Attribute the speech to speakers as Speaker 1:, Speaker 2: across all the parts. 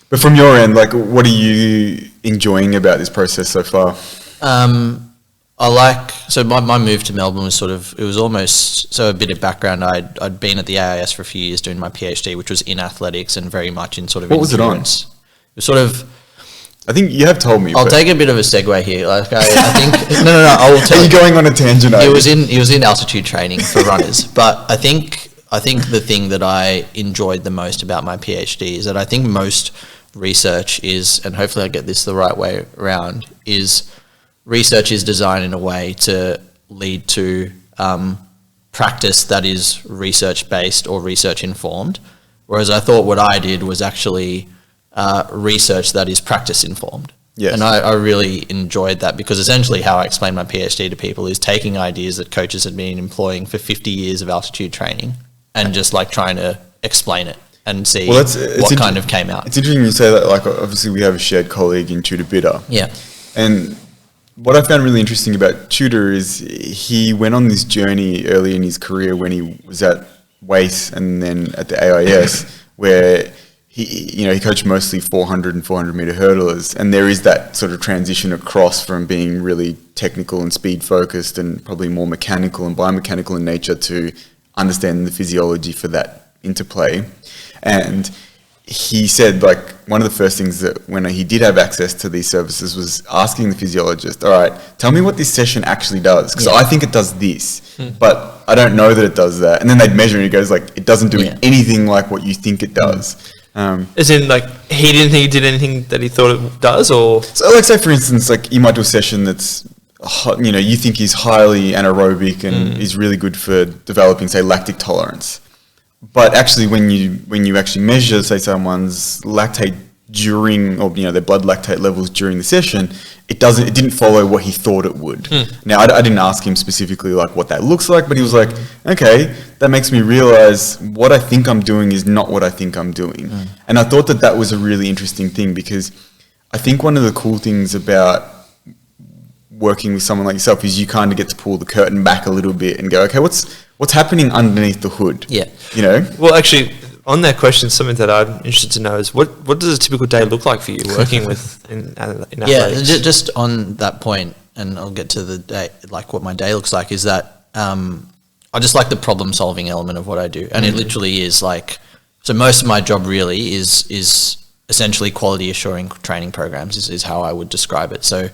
Speaker 1: But from your end, like, what are you enjoying about this process so far?
Speaker 2: My move to Melbourne was it was almost, so a bit of background, I'd been at the AIS for a few years doing my PhD, which was in athletics and very much in sort of
Speaker 1: what
Speaker 2: endurance.
Speaker 1: Was it on? It was I think you have told me.
Speaker 2: I'll take a bit of a segue here. Like I think no. I'll tell
Speaker 1: you. Are you going on a tangent?
Speaker 2: It was in altitude training for runners, but I think the thing that I enjoyed the most about my PhD is that I think most research is, and hopefully I get this the right way around, is research is designed in a way to lead to practice that is research-based or research-informed, whereas I thought what I did was actually research that is practice-informed.
Speaker 1: Yes.
Speaker 2: And I really enjoyed that, because essentially how I explain my PhD to people is taking ideas that coaches had been employing for 50 years of altitude training and just like trying to explain it and see what kind of came out.
Speaker 1: It's interesting you say that. Like, obviously we have a shared colleague in Tudor Bitter.
Speaker 2: Yeah.
Speaker 1: And what I found really interesting about Tudor is he went on this journey early in his career when he was at WACE and then at the AIS where he coached mostly 400 and 400 meter hurdlers, and there is that sort of transition across from being really technical and speed focused and probably more mechanical and biomechanical in nature to understanding the physiology for that interplay. And he said, like, one of the first things that when he did have access to these services was asking the physiologist, all right, tell me what this session actually does, because I think it does this, but I don't know that it does that. And then they'd measure and he goes, like, it doesn't do anything like what you think it does.
Speaker 3: As in, like, he didn't think it did anything that he thought it does, or?
Speaker 1: So, like, say, for instance, like, you might do a session that's, you think is highly anaerobic and is really good for developing, say, lactic tolerance. But actually, when you actually measure, say, someone's lactate during, or their blood lactate levels during the session, it didn't follow what he thought it would. Now, I didn't ask him specifically like what that looks like, but he was like, okay, that makes me realize what I think I'm doing is not what I think I'm doing. And I thought that was a really interesting thing, because I think one of the cool things about working with someone like yourself is you kind of get to pull the curtain back a little bit and go, okay, what's happening underneath the hood?
Speaker 2: Yeah.
Speaker 3: Well, actually, on that question, something that I'm interested to know is what does a typical day look like for you working with in athletics?
Speaker 2: Yeah, just on that point, and I'll get to the day, like what my day looks like, is that I just like the problem solving element of what I do, and it literally is like, so most of my job really is essentially quality assuring training programs is how I would describe it. So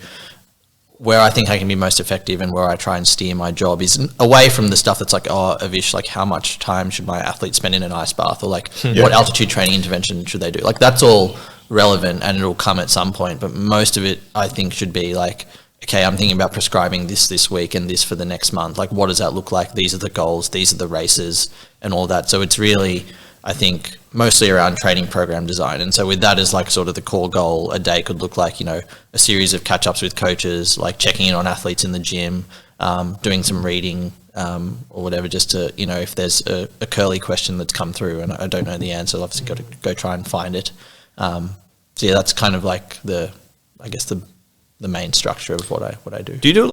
Speaker 2: where I think I can be most effective and where I try and steer my job is away from the stuff that's like, oh, Avish, like how much time should my athletes spend in an ice bath, or like what altitude training intervention should they do? Like that's all relevant and it'll come at some point, but most of it I think should be like, okay, I'm thinking about prescribing this week and this for the next month. Like what does that look like? These are the goals, these are the races and all that. So it's really, I think, mostly around training program design. And so with that as like sort of the core goal, a day could look like, a series of catch-ups with coaches, like checking in on athletes in the gym, doing some reading or whatever, just to, if there's a curly question that's come through and I don't know the answer, I've obviously got to go try and find it. So yeah, that's kind of like the main structure of what I do.
Speaker 3: Do you do